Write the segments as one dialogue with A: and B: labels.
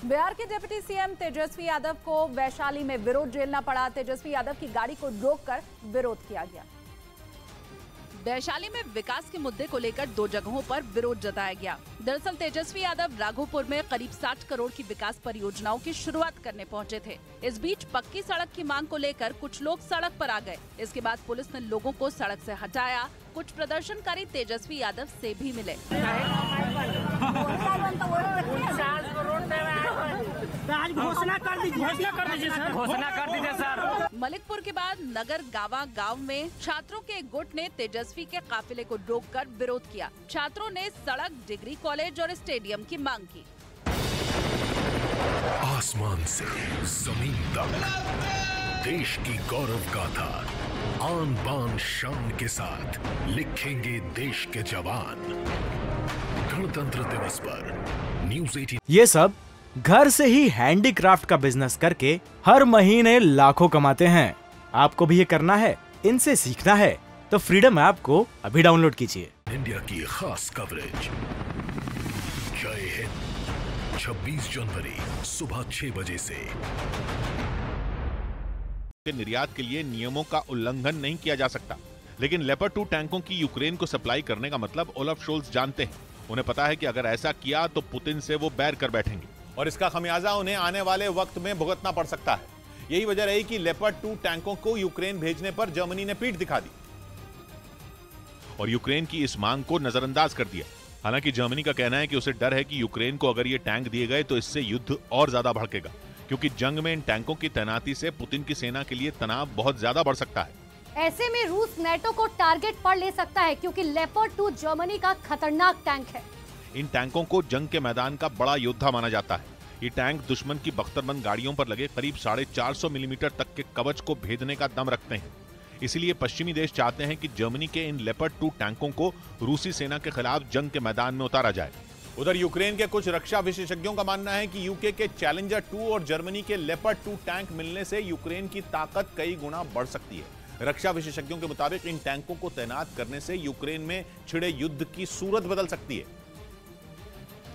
A: बिहार के deputy CM Tejashwi Yadav को वैशाली में विरोध झेलना पड़ा। तेजस्वी यादव की गाड़ी को रोककर विरोध किया गया। वैशाली में विकास के मुद्दे को लेकर 2 जगहों पर विरोध जताया गया। दरअसल तेजस्वी यादव राघोपुर में करीब 60 करोड़ की विकास परियोजनाओं की शुरुआत करने पहुंचे थे। इस बीच पक्की सड़क की मांग को लेकर कुछ लोग सड़क पर आ गए। इसके बाद पुलिस ने लोगों को सड़क से हटाया। कुछ प्रदर्शनकारी तेजस्वी यादव से भी मिले।
B: घोषणा कर दीजिए सर।
A: मलिकपुर के बाद नगर गावा गांव में छात्रों के एक गुट ने तेजस्वी के काफिले को रोककर विरोध किया। छात्रों ने सड़क, डिग्री कॉलेज और स्टेडियम की मांग की।
C: आसमान से जमीन तक देश की गौरव गाथा आन बान शान के साथ लिखेंगे देश के जवान। गणतंत्र दिवस पर न्यूज़ 18।
D: ये सब घर से ही हैंडीक्राफ्ट का बिजनेस करके हर महीने लाखों कमाते हैं। आपको भी ये करना है, इनसे सीखना है तो फ्रीडम ऐप को अभी डाउनलोड कीजिए।
C: इंडिया की खास कवरेज जय हिंद 26 जनवरी सुबह 6 बजे से।
E: निर्यात के लिए नियमों का उल्लंघन नहीं किया जा सकता, लेकिन लेपर्ड 2 टैंकों की यूक्रेन को सप्लाई करने का मतलब ओलाफ शोल्स जानते हैं। उन्हें पता है कि अगर ऐसा किया तो पुतिन से वो बैर कर बैठेंगे और इसका खमियाजा उन्हें आने वाले वक्त में भुगतना पड़ सकता है। यही वजह रही कि लेपर्ड 2 टैंकों को यूक्रेन भेजने पर जर्मनी ने पीठ दिखा दी और यूक्रेन की इस मांग को नजरअंदाज कर दिया। हालांकि जर्मनी का कहना है कि उसे डर है कि यूक्रेन को अगर ये टैंक दिए गए तो इससे युद्ध और ज्यादा भड़केगा, क्योंकि जंग में इन टैंकों की तैनाती से पुतिन की सेना के लिए तनाव बहुत ज्यादा बढ़ सकता है।
F: ऐसे में रूस नेटो को टारगेट पर ले सकता है, क्योंकि लेपर्ड 2 जर्मनी का खतरनाक टैंक है।
E: इन टैंकों को जंग के मैदान का बड़ा योद्धा माना जाता है। ये टैंक दुश्मन की बख्तरबंद गाड़ियों पर लगे करीब 450 मिलीमीटर तक के कवच को भेदने का दम रखते हैं। इसलिए पश्चिमी देश चाहते हैं कि जर्मनी के इन लेपर्ड 2 टैंकों को रूसी सेना के खिलाफ जंग के मैदान में उतारा जाए। उधर यूक्रेन के कुछ रक्षा विशेषज्ञों का मानना है कि यूके के चैलेंजर 2 और जर्मनी के लेपर्ड 2 टैंक मिलने से यूक्रेन की ताकत कई गुना बढ़ सकती है। रक्षा विशेषज्ञों के मुताबिक इन टैंकों को तैनात करने से यूक्रेन में छिड़े युद्ध की सूरत बदल सकती है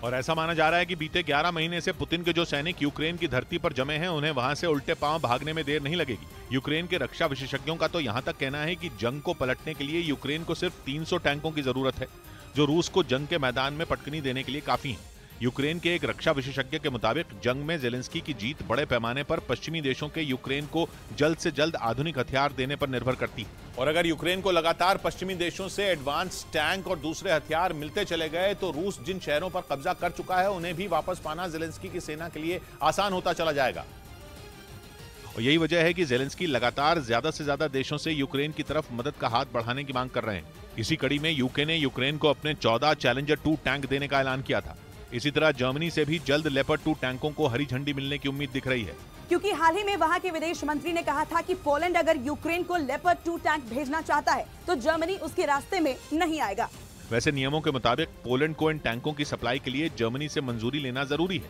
E: और ऐसा माना जा रहा है कि बीते 11 महीने से पुतिन के जो सैनिक यूक्रेन की धरती पर जमे हैं, उन्हें वहां से उल्टे पांव भागने में देर नहीं लगेगी। यूक्रेन के रक्षा विशेषज्ञों का तो यहां तक कहना है कि जंग को पलटने के लिए यूक्रेन को सिर्फ 300 टैंकों की जरूरत है, जो रूस को जंग के मैदान में पटकनी देने के लिए काफी है। यूक्रेन के एक रक्षा विशेषज्ञ के मुताबिक जंग में जेलेंस्की की जीत बड़े पैमाने पर पश्चिमी देशों के यूक्रेन को जल्द से जल्द आधुनिक हथियार देने पर निर्भर करती है और अगर यूक्रेन को लगातार पश्चिमी देशों से एडवांस टैंक और दूसरे हथियार मिलते चले गए तो रूस जिन शहरों पर कब्जा कर चुका है उन्हें भी वापस पाना जेलेंस्की की सेना के लिए आसान होता चला जाएगा। और यही वजह है कि जेलेंस्की लगातार ज्यादा से ज्यादा देशों से यूक्रेन की तरफ मदद का हाथ बढ़ाने की मांग कर रहे हैं। इसी कड़ी में यूके ने यूक्रेन को अपने 14 चैलेंजर 2 टैंक देने का ऐलान किया था। इसी तरह जर्मनी से भी जल्द लेपर्ड 2 टैंकों को हरी झंडी मिलने की उम्मीद दिख रही है,
A: क्योंकि हाल ही में वहां के विदेश मंत्री ने कहा था कि पोलैंड अगर यूक्रेन को लेपर्ड 2 टैंक भेजना चाहता है तो जर्मनी उसके रास्ते में नहीं आएगा।
E: वैसे नियमों के मुताबिक पोलैंड को इन टैंकों की सप्लाई के लिए जर्मनी से मंजूरी लेना जरूरी है।